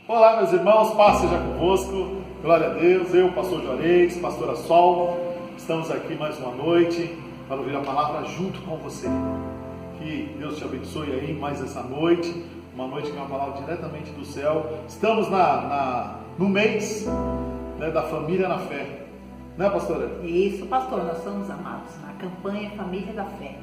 Olá, meus irmãos, paz seja convosco, glória a Deus. Eu, pastor Juarez, pastora Sol, estamos aqui mais uma noite para ouvir a palavra junto com você. Que Deus te abençoe aí mais essa noite, uma noite que é uma palavra diretamente do céu. Estamos no mês, né, da família na fé, né, pastora? Isso, pastor, nós somos amados na campanha Família da Fé.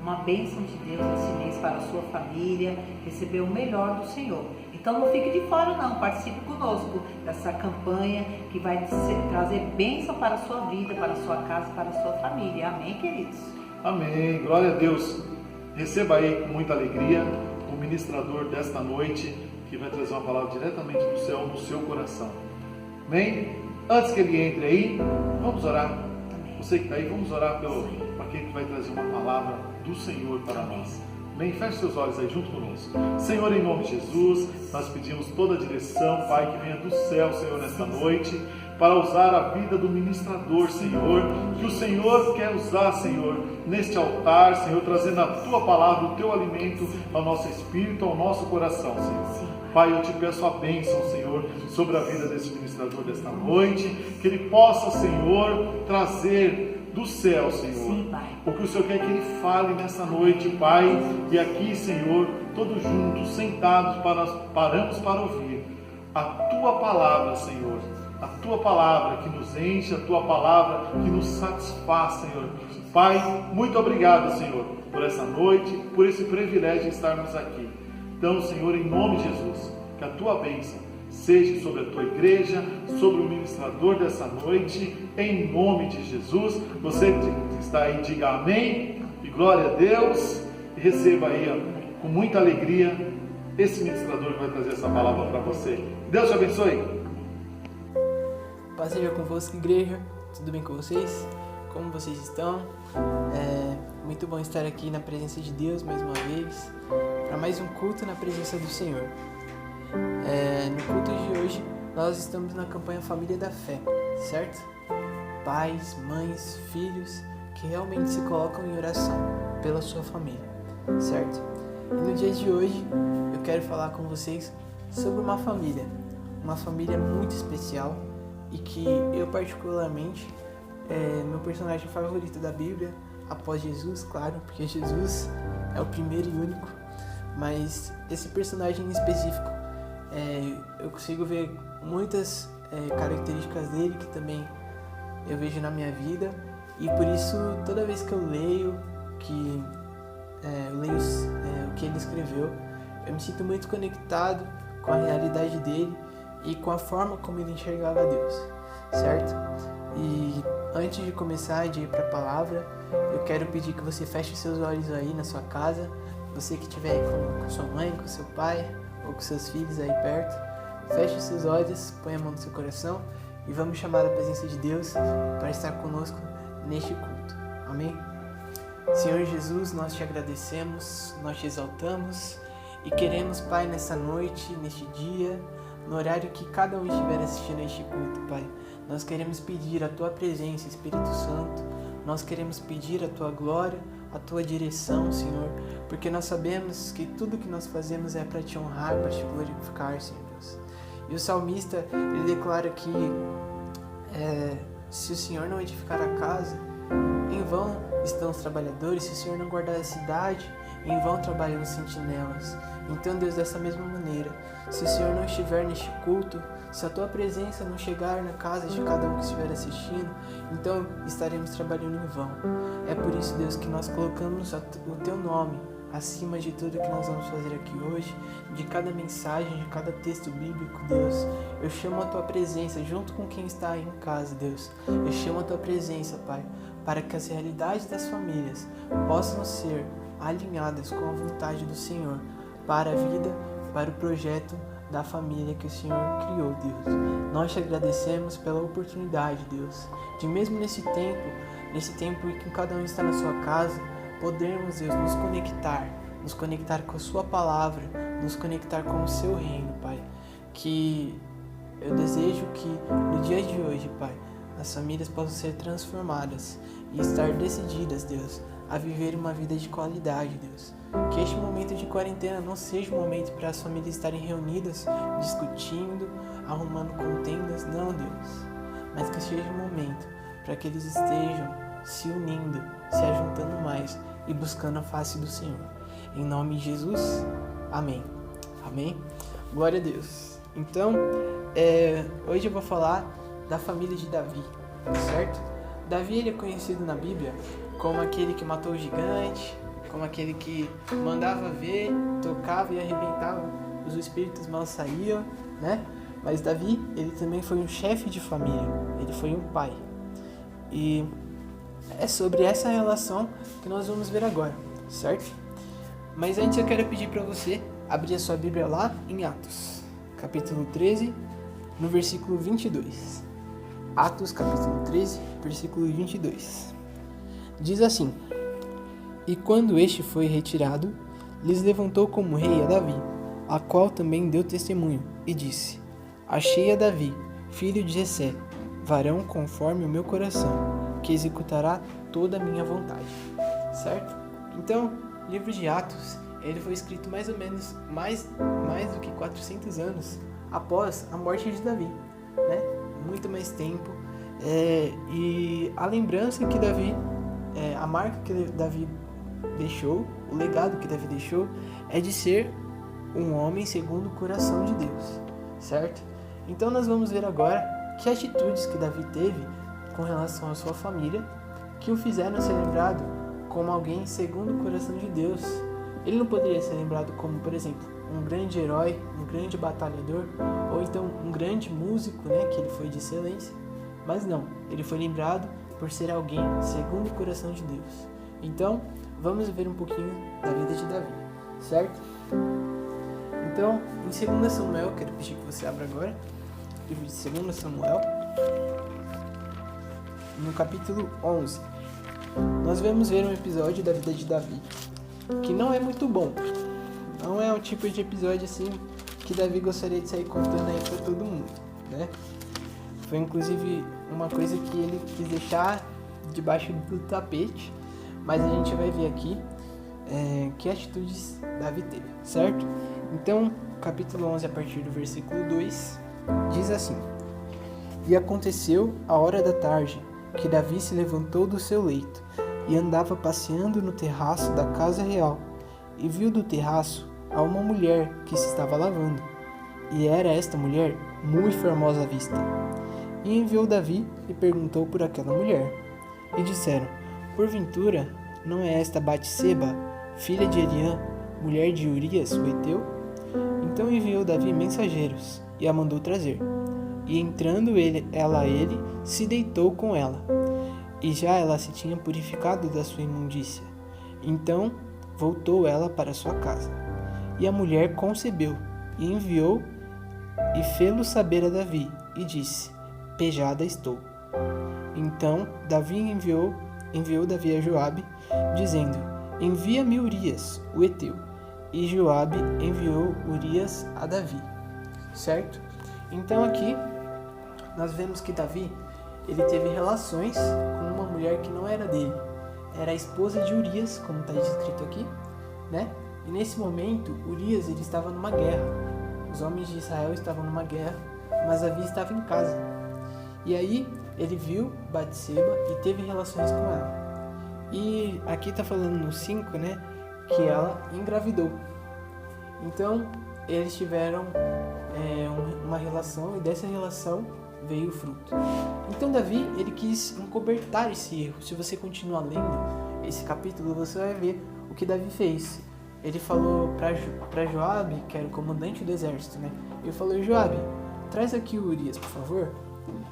Uma bênção de Deus esse mês para a sua família, receber o melhor do Senhor. Então não fique de fora não, participe conosco dessa campanha que vai trazer bênção para a sua vida, para a sua casa, para a sua família. Amém, queridos? Amém, glória a Deus. Receba aí com muita alegria o ministrador desta noite, que vai trazer uma palavra diretamente do céu no seu coração. Amém? Antes que ele entre aí, vamos orar. Amém. Você que está aí, vamos orar para aquele que vai trazer uma palavra do Senhor para nós. Amém? Feche seus olhos aí junto conosco. Senhor, em nome de Jesus, nós pedimos toda a direção, Pai, que venha do céu, Senhor, nesta noite, para usar a vida do ministrador, Senhor, que o Senhor quer usar, Senhor, neste altar, Senhor, trazendo a Tua palavra, o Teu alimento ao nosso espírito, ao nosso coração, Senhor. Pai, eu te peço a bênção, Senhor, sobre a vida desse ministrador desta noite, que ele possa, Senhor, trazer do céu, Senhor, sim, Pai, o que o Senhor quer que ele fale nessa noite, Pai, e aqui, Senhor, todos juntos, sentados, paramos para ouvir a Tua palavra, Senhor, a Tua palavra que nos enche, a Tua palavra que nos satisfaz, Senhor. Pai, muito obrigado, Senhor, por essa noite, por esse privilégio de estarmos aqui. Então, Senhor, em nome de Jesus, que a Tua bênção seja sobre a Tua igreja, sobre o ministrador dessa noite, em nome de Jesus. Você que está aí, diga amém e glória a Deus, e receba aí, ó, com muita alegria esse ministrador que vai trazer essa palavra para você. Deus te abençoe. Paz seja convosco, igreja. Tudo bem com vocês? Como vocês estão? Muito bom estar aqui na presença de Deus mais uma vez, para mais um culto na presença do Senhor. No culto de hoje, nós estamos na campanha Família da Fé, certo? Pais, mães, filhos que realmente se colocam em oração pela sua família, certo? E no dia de hoje, eu quero falar com vocês sobre uma família muito especial e que eu particularmente, meu personagem favorito da Bíblia, após Jesus, claro, porque Jesus é o primeiro e único, mas esse personagem em específico, eu consigo ver muitas características dele que também eu vejo na minha vida, e por isso toda vez que eu leio o que ele escreveu, eu me sinto muito conectado com a realidade dele e com a forma como ele enxergava Deus, certo? E antes de começar, de ir para a palavra, eu quero pedir que você feche seus olhos aí na sua casa, você que estiver aí com sua mãe, com seu pai, ou com seus filhos aí perto, feche seus olhos, põe a mão no seu coração e vamos chamar a presença de Deus para estar conosco neste culto. Amém? Senhor Jesus, nós te agradecemos, nós te exaltamos e queremos, Pai, nessa noite, neste dia, no horário que cada um estiver assistindo a este culto, Pai, nós queremos pedir a Tua presença, Espírito Santo, nós queremos pedir a Tua glória, a Tua direção, Senhor, porque nós sabemos que tudo que nós fazemos é para Te honrar, para Te glorificar, Senhor Deus. E o salmista, ele declara que se o Senhor não edificar a casa, em vão estão os trabalhadores, se o Senhor não guardar a cidade, em vão trabalham os sentinelas. Então, Deus, dessa mesma maneira, se o Senhor não estiver neste culto, se a Tua presença não chegar na casa de cada um que estiver assistindo, então estaremos trabalhando em vão. É por isso, Deus, que nós colocamos o Teu nome acima de tudo que nós vamos fazer aqui hoje, de cada mensagem, de cada texto bíblico, Deus. Eu chamo a Tua presença junto com quem está aí em casa, Deus. Eu chamo a Tua presença, Pai, para que as realidades das famílias possam ser alinhadas com a vontade do Senhor, para a vida, para o projeto da família que o Senhor criou, Deus. Nós te agradecemos pela oportunidade, Deus, de mesmo nesse tempo em que cada um está na sua casa, podermos, Deus, nos conectar com a Sua palavra, nos conectar com o Seu reino, Pai. Que eu desejo que no dia de hoje, Pai, as famílias possam ser transformadas e estar decididas, Deus, a viver uma vida de qualidade, Deus. Que este momento de quarentena não seja um momento para as famílias estarem reunidas, discutindo, arrumando contendas, não, Deus. Mas que seja um momento para que eles estejam se unindo, se ajuntando mais e buscando a face do Senhor. Em nome de Jesus, amém. Amém? Glória a Deus. Então, hoje eu vou falar da família de Davi, certo? Davi, ele é conhecido na Bíblia como aquele que matou o gigante, como aquele que mandava ver, tocava e arrebentava, os espíritos mal saíam, né? Mas Davi, ele também foi um chefe de família, ele foi um pai. E é sobre essa relação que nós vamos ver agora, certo? Mas antes eu quero pedir para você abrir a sua Bíblia lá em Atos, capítulo 13, no versículo 22. Atos, capítulo 13, versículo 22. Diz assim: E quando este foi retirado, lhes levantou como rei a Davi, a qual também deu testemunho, e disse: Achei a Davi, filho de Jessé, varão conforme o meu coração, que executará toda a minha vontade. Certo? Então, o livro de Atos, ele foi escrito mais ou menos mais do que 400 anos após a morte de Davi, né? Muito mais tempo. E a lembrança que Davi, a marca que Davi deixou, o legado que Davi deixou, é de ser um homem segundo o coração de Deus, certo? Então nós vamos ver agora que atitudes que Davi teve com relação à sua família que o fizeram ser lembrado como alguém segundo o coração de Deus. Ele não poderia ser lembrado como, por exemplo, um grande herói, um grande batalhador, ou então um grande músico, né, que ele foi de excelência, mas não, ele foi lembrado por ser alguém segundo o coração de Deus. Então, vamos ver um pouquinho da vida de Davi, certo? Então, em 2 Samuel, quero pedir que você abra agora, livro de 2 Samuel, no capítulo 11, nós vamos ver um episódio da vida de Davi, que não é muito bom, não é um tipo de episódio assim que Davi gostaria de sair contando aí pra todo mundo, né? Foi inclusive uma coisa que ele quis deixar debaixo do tapete, mas a gente vai ver aqui que atitudes Davi teve, certo? Então, capítulo 11, a partir do versículo 2, diz assim: E aconteceu a hora da tarde, que Davi se levantou do seu leito, e andava passeando no terraço da casa real, e viu do terraço a uma mulher que se estava lavando, e era esta mulher muito formosa à vista. E enviou Davi e perguntou por aquela mulher. E disseram: Porventura, não é esta Batseba, filha de Eliã, mulher de Urias, o heteu? Então enviou Davi mensageiros, e a mandou trazer. E entrando ela a ele, se deitou com ela. E já ela se tinha purificado da sua imundícia. Então voltou ela para sua casa. E a mulher concebeu, e enviou, e fê-lo saber a Davi, e disse: Pejada estou. Então Davi enviou Davi a Joabe, dizendo: Envia-me Urias, o heteu. E Joabe enviou Urias a Davi. Certo? Então aqui nós vemos que Davi, ele teve relações com uma mulher que não era dele. Era a esposa de Urias, como está escrito aqui, né? E nesse momento, Urias, ele estava numa guerra. Os homens de Israel estavam numa guerra, mas Davi estava em casa. E aí, ele viu Batseba e teve relações com ela. E aqui está falando no 5, né? Que ela engravidou. Então, eles tiveram uma relação, e dessa relação veio o fruto. Então Davi, ele quis encobertar esse erro. Se você continuar lendo esse capítulo, você vai ver o que Davi fez. Ele falou para Joabe, que era o comandante do exército, né? Ele falou: Joabe, traz aqui o Urias, por favor.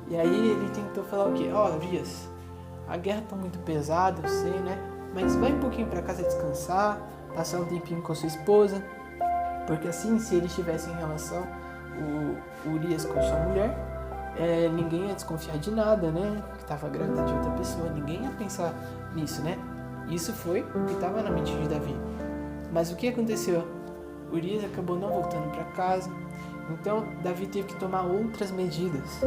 E aí ele tentou falar o quê? Urias, a guerra tá muito pesada, eu sei, né? Mas vai um pouquinho para casa descansar, passar um tempinho com a sua esposa, porque assim, se eles tivessem relação, o Urias com sua mulher, ninguém ia desconfiar de nada, né? Que estava grávida de outra pessoa, ninguém ia pensar nisso, né? Isso foi o que estava na mente de Davi. Mas o que aconteceu? Urias acabou não voltando para casa, então Davi teve que tomar outras medidas.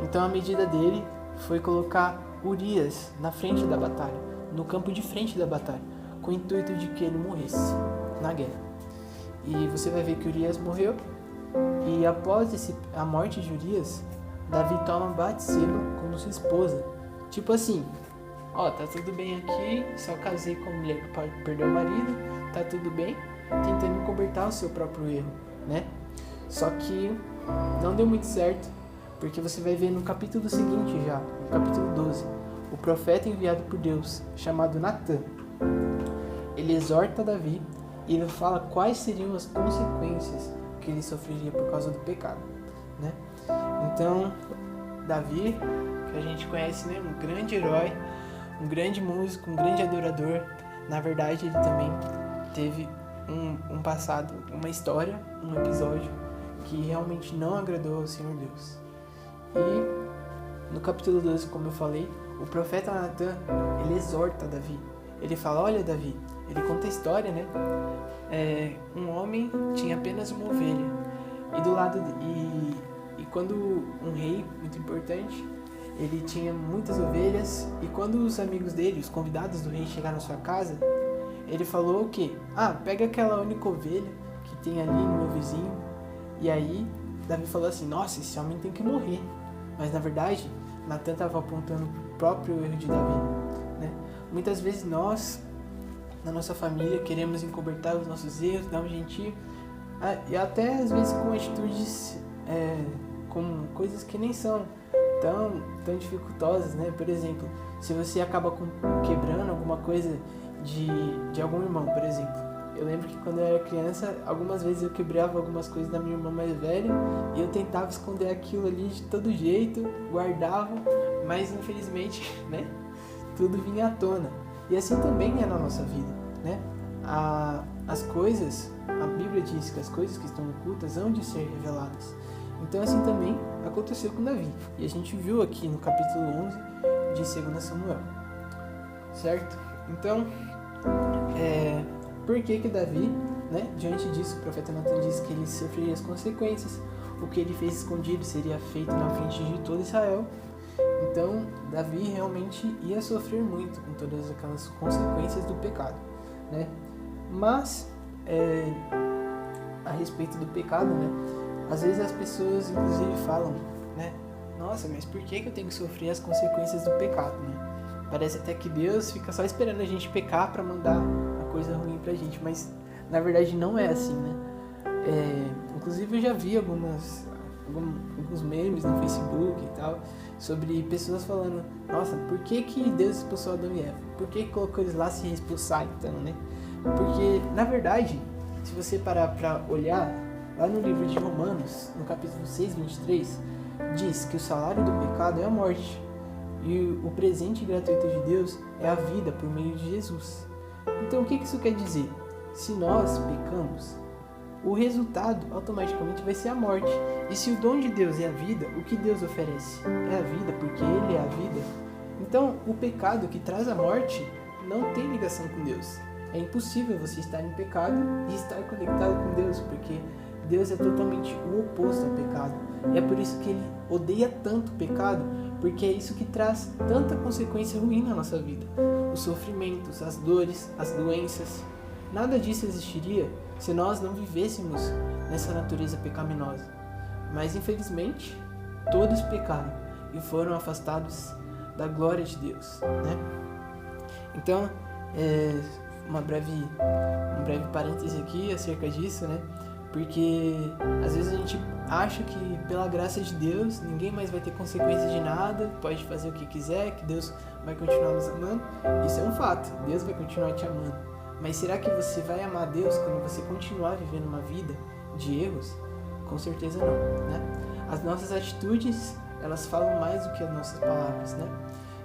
Então a medida dele foi colocar Urias na frente da batalha, no campo de frente da batalha, com o intuito de que ele morresse na guerra. E você vai ver que Urias morreu, e após a morte de Urias, Davi toma Batseba como sua esposa. Tipo assim, ó, tá tudo bem aqui, só casei com a mulher que perdeu o marido, tá tudo bem, tentando cobertar o seu próprio erro, né? Só que não deu muito certo, porque você vai ver no capítulo seguinte já, no capítulo 12, o profeta enviado por Deus, chamado Natã, ele exorta Davi e ele fala quais seriam as consequências que ele sofreria por causa do pecado, né? Então, Davi, que a gente conhece, né, um grande herói, um grande músico, um grande adorador, na verdade ele também teve um passado, uma história, um episódio que realmente não agradou ao Senhor Deus. E no capítulo 12, como eu falei, o profeta Natã, ele exorta Davi. Ele fala, olha Davi, ele conta a história, né? Um homem tinha apenas uma ovelha. E do lado e quando um rei muito importante, ele tinha muitas ovelhas, e quando os amigos dele, os convidados do rei chegaram na sua casa, ele falou o quê? Pega aquela única ovelha que tem ali no meu vizinho. E aí Davi falou assim, nossa, esse homem tem que morrer. Mas na verdade, Natã estava apontando o próprio erro de Davi, né? Muitas vezes nós, na nossa família, queremos encobertar os nossos erros, dar um jeitinho, e até às vezes com atitudes, com coisas que nem são tão dificultosas, né? Por exemplo, se você acaba quebrando alguma coisa de algum irmão, por exemplo. Eu lembro que quando eu era criança, algumas vezes eu quebrava algumas coisas da minha irmã mais velha e eu tentava esconder aquilo ali de todo jeito, guardava, mas infelizmente, né, tudo vinha à tona. E assim também é na nossa vida, né? As coisas, a Bíblia diz que as coisas que estão ocultas hão de ser reveladas. Então assim também aconteceu com Davi. E a gente viu aqui no capítulo 11 de 2 Samuel, certo? Então, por que Davi, né, diante disso, o profeta Natã disse que ele sofreria as consequências, o que ele fez escondido seria feito na frente de todo Israel. Então, Davi realmente ia sofrer muito com todas aquelas consequências do pecado, né? Mas, a respeito do pecado, né, às vezes as pessoas inclusive falam, né, nossa, mas por que eu tenho que sofrer as consequências do pecado, né? Parece até que Deus fica só esperando a gente pecar para mandar a coisa ruim pra gente, mas na verdade não é assim, né? Inclusive eu já vi alguns memes no Facebook e tal, sobre pessoas falando, nossa, por que Deus expulsou Adão e Eva? Por que colocou eles lá se expulsar então, né? Porque, na verdade, se você parar pra olhar, lá no livro de Romanos, no capítulo 6, 23, diz que o salário do pecado é a morte. E o presente gratuito de Deus é a vida por meio de Jesus. Então o que isso quer dizer? Se nós pecamos, o resultado automaticamente vai ser a morte. E se o dom de Deus é a vida, o que Deus oferece é a vida, porque Ele é a vida. Então o pecado que traz a morte não tem ligação com Deus. É impossível você estar em pecado e estar conectado com Deus, porque Deus é totalmente o oposto ao pecado. E é por isso que Ele odeia tanto o pecado, porque é isso que traz tanta consequência ruim na nossa vida. Os sofrimentos, as dores, as doenças. Nada disso existiria se nós não vivêssemos nessa natureza pecaminosa. Mas infelizmente, todos pecaram e foram afastados da glória de Deus, né? Então, um breve parêntese aqui acerca disso, né? Porque às vezes a gente acha que pela graça de Deus ninguém mais vai ter consequência de nada, pode fazer o que quiser, que Deus vai continuar nos amando. Isso é um fato, Deus vai continuar te amando. Mas será que você vai amar Deus quando você continuar vivendo uma vida de erros? Com certeza não, né? As nossas atitudes, elas falam mais do que as nossas palavras, né?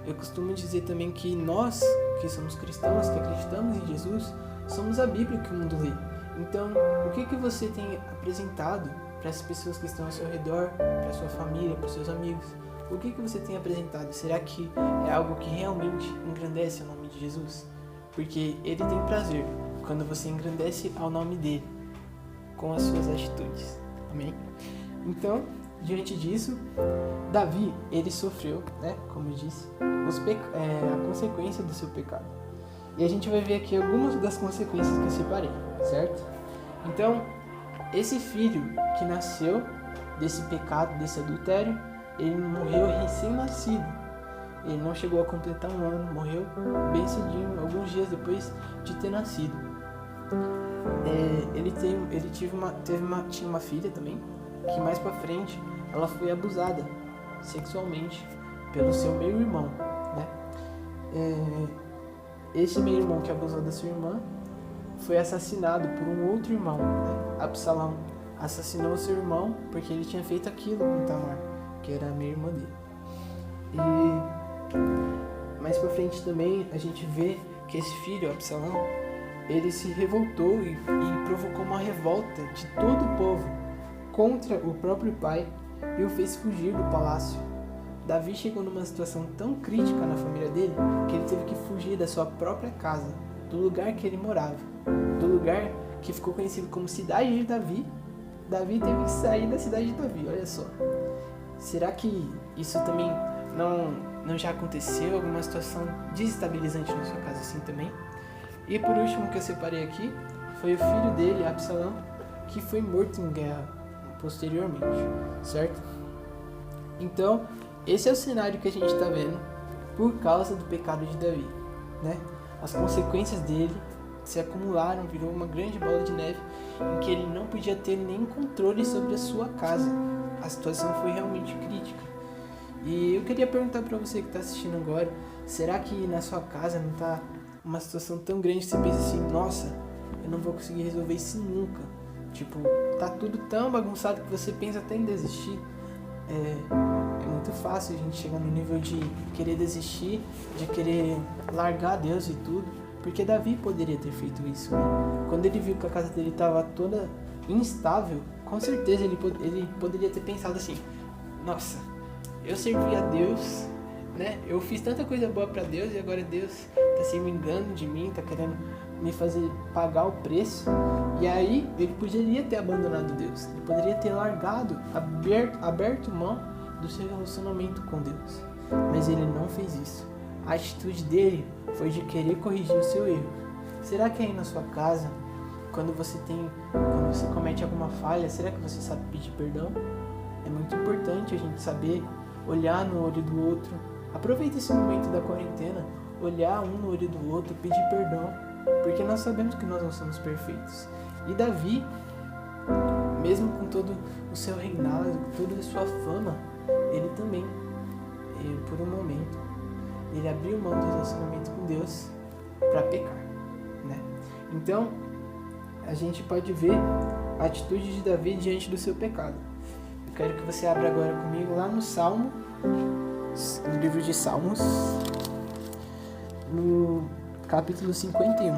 Eu costumo dizer também que nós, que somos cristãos, que acreditamos em Jesus, somos a Bíblia que o mundo lê. Então, o que você tem apresentado para as pessoas que estão ao seu redor, para a sua família, para os seus amigos? O que você tem apresentado? Será que é algo que realmente engrandece o nome de Jesus? Porque Ele tem prazer quando você engrandece ao nome dele com as suas atitudes. Amém? Então, diante disso, Davi, ele sofreu, né, como eu disse, a consequência do seu pecado. E a gente vai ver aqui algumas das consequências que eu separei, certo? Então, esse filho que nasceu desse pecado, desse adultério, ele morreu recém-nascido. Ele não chegou a completar um ano, morreu bem cedinho, alguns dias depois de ter nascido. Tinha uma filha também, que mais pra frente ela foi abusada sexualmente pelo seu meio-irmão, né? Esse meio-irmão que abusou da sua irmã foi assassinado por um outro irmão, né? Absalão assassinou o seu irmão porque ele tinha feito aquilo com Tamar, que era a meia-irmã dele. E mais pra frente também a gente vê que esse filho, Absalão, ele se revoltou e provocou uma revolta de todo o povo contra o próprio pai e o fez fugir do palácio. Davi chegou numa situação tão crítica na família dele que ele teve que fugir da sua própria casa, do lugar que ele morava, do lugar que ficou conhecido como Cidade de Davi. Davi teve que sair da cidade de Davi, olha só. Será que isso também não já aconteceu? Alguma situação desestabilizante na sua casa assim também? E por último que eu separei aqui foi o filho dele, Absalão, que foi morto em guerra posteriormente, certo? Então, esse é o cenário que a gente está vendo por causa do pecado de Davi, né? As consequências dele se acumularam, virou uma grande bola de neve em que ele não podia ter nem controle sobre a sua casa. A situação foi realmente crítica. E eu queria perguntar para você que está assistindo agora, será que na sua casa não está uma situação tão grande que você pensa assim, nossa, eu não vou conseguir resolver isso nunca? Tipo, tá tudo tão bagunçado que você pensa até em desistir. É muito fácil a gente chegar no nível de querer desistir, de querer largar Deus e tudo, porque Davi poderia ter feito isso, né? Quando ele viu que a casa dele estava toda instável, com certeza ele poderia ter pensado assim, nossa, eu servi a Deus, né? Eu fiz tanta coisa boa para Deus e agora Deus tá se vingando de mim, tá querendo me fazer pagar o preço. E aí ele poderia ter abandonado Deus, ele poderia ter largado, aberto mão do seu relacionamento com Deus, mas ele não fez isso. A atitude dele foi de querer corrigir o seu erro. Será que aí na sua casa, quando você comete alguma falha, será que você sabe pedir perdão? É muito importante a gente saber olhar no olho do outro. Aproveita esse momento da quarentena, olhar um no olho do outro, pedir perdão, porque nós sabemos que nós não somos perfeitos. E Davi, mesmo com todo o seu reinado, com toda a sua fama, ele também, por um momento, ele abriu mão do relacionamento com Deus para pecar, né? Então, a gente pode ver a atitude de Davi diante do seu pecado. Eu quero que você abra agora comigo lá no Salmo, no livro de Salmos, no capítulo 51.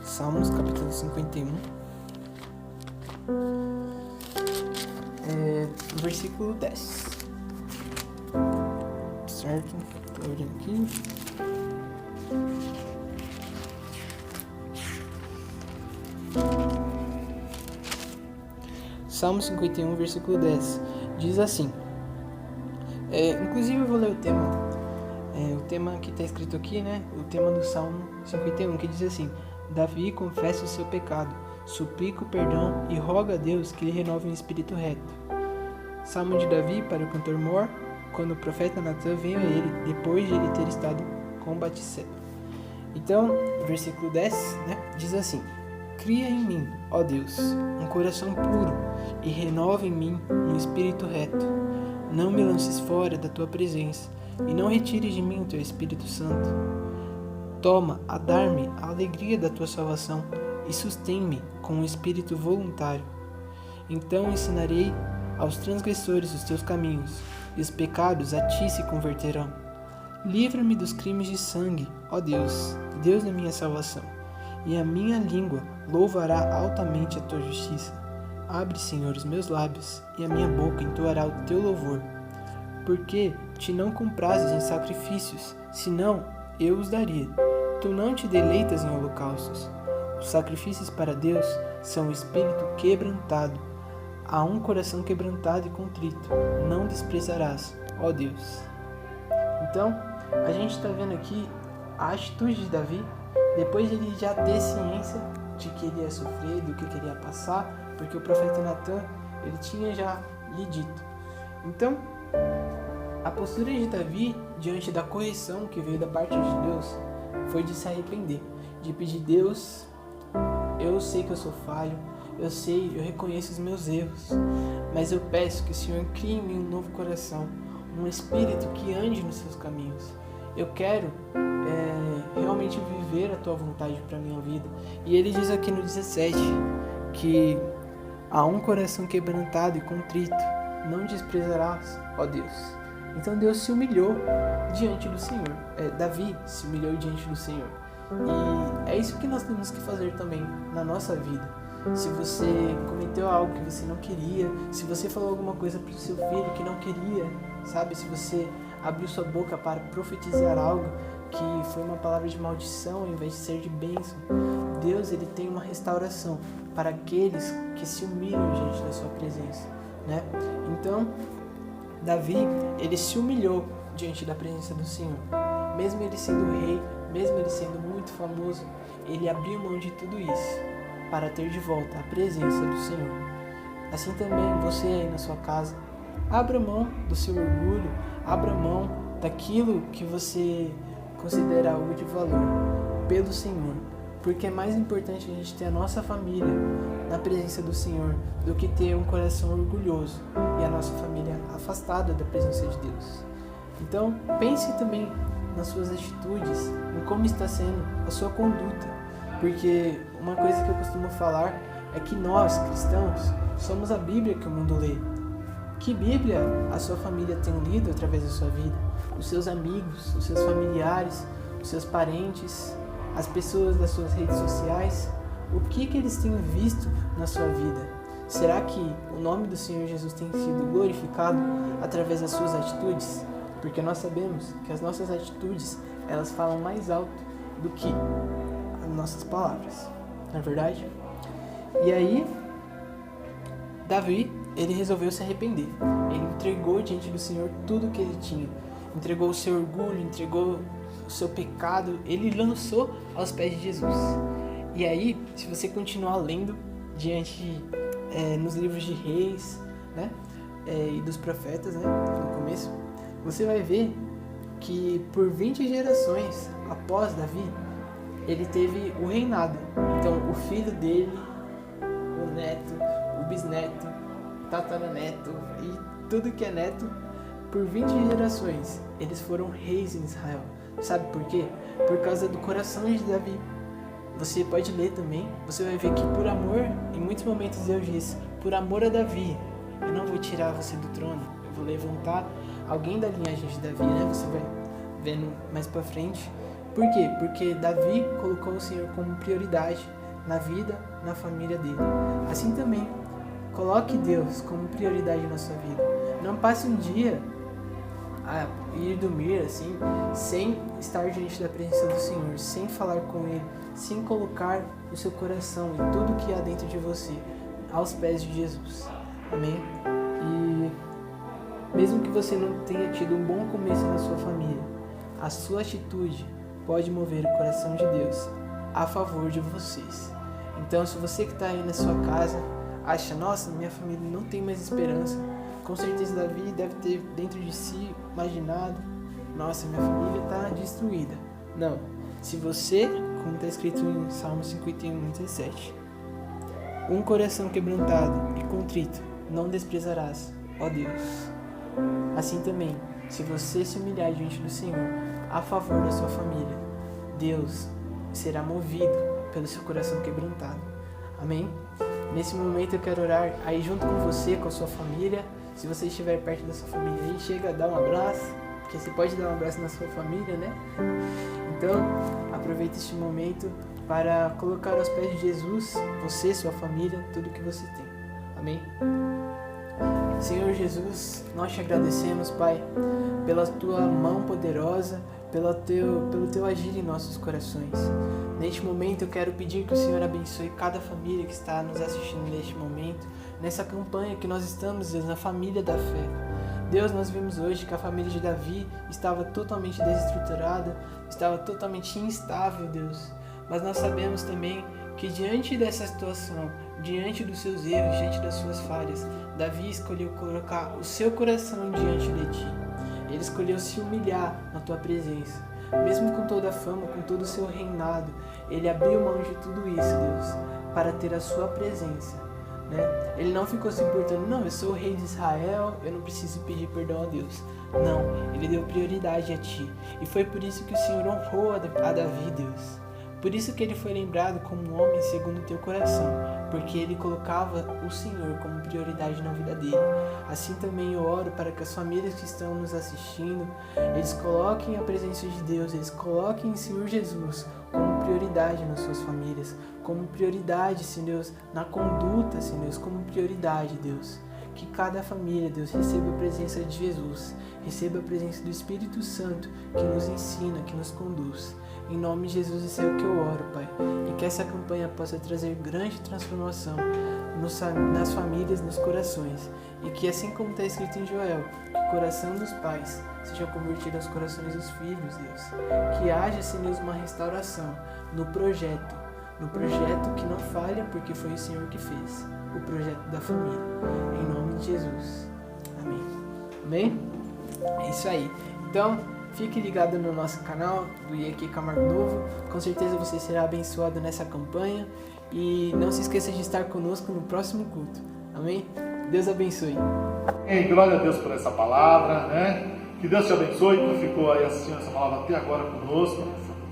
Salmos, capítulo 51. Versículo 10. Certo? Estou olhando aqui. Salmo 51, versículo 10. Diz assim. Inclusive eu vou ler o tema. O tema que está escrito aqui, né? O tema do Salmo 51, que diz assim: Davi confessa o seu pecado, suplica o perdão e roga a Deus que lhe renove um espírito reto. Salmo de Davi para o cantor Mor, quando o profeta Natan veio a ele, depois de ele ter estado com Batseba. Então, versículo 10, né, diz assim: Cria em mim, ó Deus, um coração puro e renova em mim um espírito reto. Não me lances fora da tua presença e não retires de mim o teu Espírito Santo. Toma a dar-me a alegria da tua salvação e sustém-me com um espírito voluntário. Então ensinarei aos transgressores os teus caminhos, e os pecados a ti se converterão. Livra-me dos crimes de sangue, ó Deus, Deus da minha salvação, e a minha língua louvará altamente a tua justiça. Abre, Senhor, os meus lábios, e a minha boca entoará o teu louvor. Porque te não comprazes em sacrifícios, senão eu os daria. Tu não te deleitas em holocaustos. Os sacrifícios para Deus são o espírito quebrantado. A um coração quebrantado e contrito não desprezarás, ó Deus. Então, a gente está vendo aqui a atitude de Davi, depois de ele já ter ciência de que ele ia sofrer, do que ele ia passar, porque o profeta Natan, ele tinha já lhe dito. Então, a postura de Davi, diante da correção que veio da parte de Deus, foi de se arrepender, de pedir: Deus, eu sei que eu sou falho, eu reconheço os meus erros, mas eu peço que o Senhor crie em mim um novo coração, um espírito que ande nos seus caminhos. Eu quero realmente viver a tua vontade para a minha vida. E ele diz aqui no 17 que a um coração quebrantado e contrito não desprezarás, ó Deus. Então Deus se humilhou diante do Senhor. Davi se humilhou diante do Senhor. E é isso que nós temos que fazer também na nossa vida. Se você cometeu algo que você não queria, se você falou alguma coisa para o seu filho que não queria, sabe? Se você abriu sua boca para profetizar algo que foi uma palavra de maldição ao invés de ser de bênção, Deus, ele tem uma restauração para aqueles que se humilham diante da sua presença, né? Então, Davi, ele se humilhou diante da presença do Senhor. Mesmo ele sendo rei, mesmo ele sendo muito famoso, ele abriu mão de tudo isso para ter de volta a presença do Senhor. Assim também você aí na sua casa, abra mão do seu orgulho, abra mão daquilo que você considera algo de valor pelo Senhor, porque é mais importante a gente ter a nossa família na presença do Senhor do que ter um coração orgulhoso e a nossa família afastada da presença de Deus. Então, pense também nas suas atitudes, em como está sendo a sua conduta, porque uma coisa que eu costumo falar é que nós, cristãos, somos a Bíblia que o mundo lê. Que Bíblia a sua família tem lido através da sua vida? Os seus amigos, os seus familiares, os seus parentes, as pessoas das suas redes sociais, o que eles têm visto na sua vida? Será que o nome do Senhor Jesus tem sido glorificado através das suas atitudes? Porque nós sabemos que as nossas atitudes, elas falam mais alto do que as nossas palavras, não é verdade? E aí, Davi, ele resolveu se arrepender. Ele entregou diante do Senhor tudo o que ele tinha. Entregou o seu orgulho, entregou o seu pecado, ele lançou aos pés de Jesus. E aí, se você continuar lendo nos livros de reis, né, e dos profetas, né, no começo, você vai ver que por 20 gerações após Davi, ele teve o reinado. Então, o filho dele, o neto, o bisneto, o tataraneto e tudo que é neto, por 20 gerações, eles foram reis em Israel. Sabe por quê? Por causa do coração de Davi. Você pode ler também, você vai ver que por amor, em muitos momentos Deus diz: por amor a Davi, eu não vou tirar você do trono, eu vou levantar alguém da linhagem de Davi, né? Você vai vendo mais pra frente. Por quê? Porque Davi colocou o Senhor como prioridade na vida, na família dele. Assim também, coloque Deus como prioridade na sua vida. Não passe um dia a ir dormir assim, sem estar diante da presença do Senhor, sem falar com Ele, sem colocar o seu coração e tudo que há dentro de você aos pés de Jesus. Amém? E mesmo que você não tenha tido um bom começo na sua família, a sua atitude pode mover o coração de Deus a favor de vocês. Então, se você que está aí na sua casa acha: nossa, minha família não tem mais esperança, com certeza Davi deve ter dentro de si imaginado: nossa, minha família está destruída. Não. Se você, como está escrito em Salmo 51:17, um coração quebrantado e contrito não desprezarás, ó Deus. Assim também, se você se humilhar diante do Senhor a favor da sua família, Deus será movido pelo seu coração quebrantado. Amém? Nesse momento eu quero orar aí junto com você, com a sua família. Se você estiver perto da sua família aí, chega a dar um abraço, porque você pode dar um abraço na sua família, né? Então, aproveite este momento para colocar aos pés de Jesus, você, sua família, tudo que você tem. Amém? Senhor Jesus, nós te agradecemos, Pai, pela tua mão poderosa, pelo teu agir em nossos corações. Neste momento eu quero pedir que o Senhor abençoe cada família que está nos assistindo neste momento, nessa campanha que nós estamos, Deus, na família da fé. Deus, nós vimos hoje que a família de Davi estava totalmente desestruturada, estava totalmente instável, Deus. Mas nós sabemos também que diante dessa situação, diante dos seus erros, diante das suas falhas, Davi escolheu colocar o seu coração diante de ti. Ele escolheu se humilhar na tua presença. Mesmo com toda a fama, com todo o seu reinado, ele abriu mão de tudo isso, Deus, para ter a sua presença, né? Ele não ficou se importando, não, eu sou o rei de Israel, eu não preciso pedir perdão a Deus. Não, ele deu prioridade a ti. E foi por isso que o Senhor honrou a Davi, Deus. Por isso que ele foi lembrado como um homem segundo o teu coração, porque ele colocava o Senhor como prioridade na vida dele. Assim também eu oro para que as famílias que estão nos assistindo, eles coloquem a presença de Deus, eles coloquem o Senhor Jesus como prioridade nas suas famílias, como prioridade, Senhor Deus, na conduta, Senhor Deus, como prioridade, Deus. Que cada família, Deus, receba a presença de Jesus, receba a presença do Espírito Santo, que nos ensina, que nos conduz. Em nome de Jesus, isso é o que eu oro, Pai. E que essa campanha possa trazer grande transformação nas famílias, nos corações. E que, assim como está escrito em Joel, que o coração dos pais seja convertido aos corações dos filhos, Deus. Que haja, Senhor, uma restauração no projeto que não falha, porque foi o Senhor que fez. O projeto da família. Em nome de Jesus. Amém. Amém? É isso aí. Então, fique ligado no nosso canal do IEQ Camargo Novo. Com certeza você será abençoado nessa campanha. E não se esqueça de estar conosco no próximo culto. Amém? Deus abençoe. Glória a Deus por essa palavra, né? Que Deus te abençoe. Tu ficou aí assistindo essa palavra até agora conosco.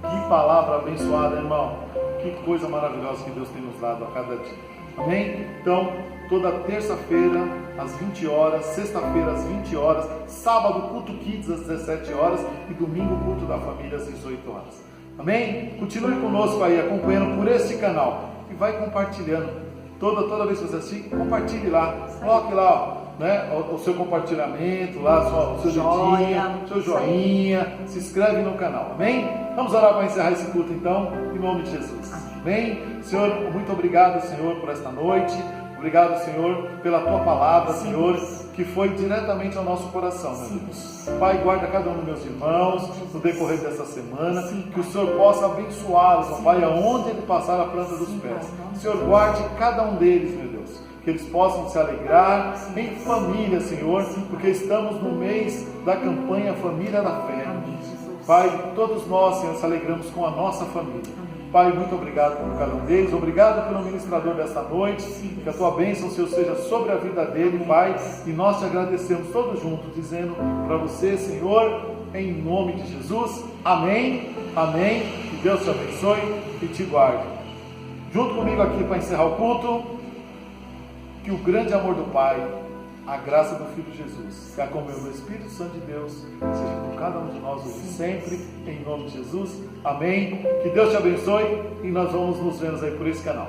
Que palavra abençoada, irmão. Que coisa maravilhosa que Deus tem nos dado a cada dia. Amém? Então, toda terça-feira às 20 horas, sexta-feira às 20 horas, sábado culto Kids às 17 horas e domingo culto da família às 18 horas. Amém? Continue conosco aí, acompanhando por este canal e vai compartilhando. Toda vez que você assistir, compartilhe lá. Coloque lá, né, o seu compartilhamento, lá, o seu dedinho, seu joinha. Se inscreve no canal. Amém? Vamos orar para encerrar esse culto então, em nome de Jesus. Amém? Senhor, muito obrigado, Senhor, por esta noite. Obrigado, Senhor, pela Tua palavra, Senhor, que foi diretamente ao nosso coração, meu Deus. Pai, guarda cada um dos meus irmãos no decorrer dessa semana, que o Senhor possa abençoá-los, Pai, aonde ele passar a planta dos pés. Senhor, guarde cada um deles, meu Deus, que eles possam se alegrar em família, Senhor, porque estamos no mês da campanha Família da Fé. Pai, todos nós, Senhor, se alegramos com a nossa família. Pai, muito obrigado por cada um deles, obrigado pelo ministrador desta noite, que a Tua bênção, Senhor, seja sobre a vida dele, Pai, e nós te agradecemos todos juntos, dizendo para você, Senhor, em nome de Jesus, amém, amém, que Deus te abençoe e te guarde. Junto comigo aqui para encerrar o culto, que o grande amor do Pai, a graça do Filho Jesus, que a comunhão do Espírito Santo de Deus seja com cada um de nós hoje e sempre, em nome de Jesus, amém. Que Deus te abençoe e nós vamos nos vendo aí por esse canal.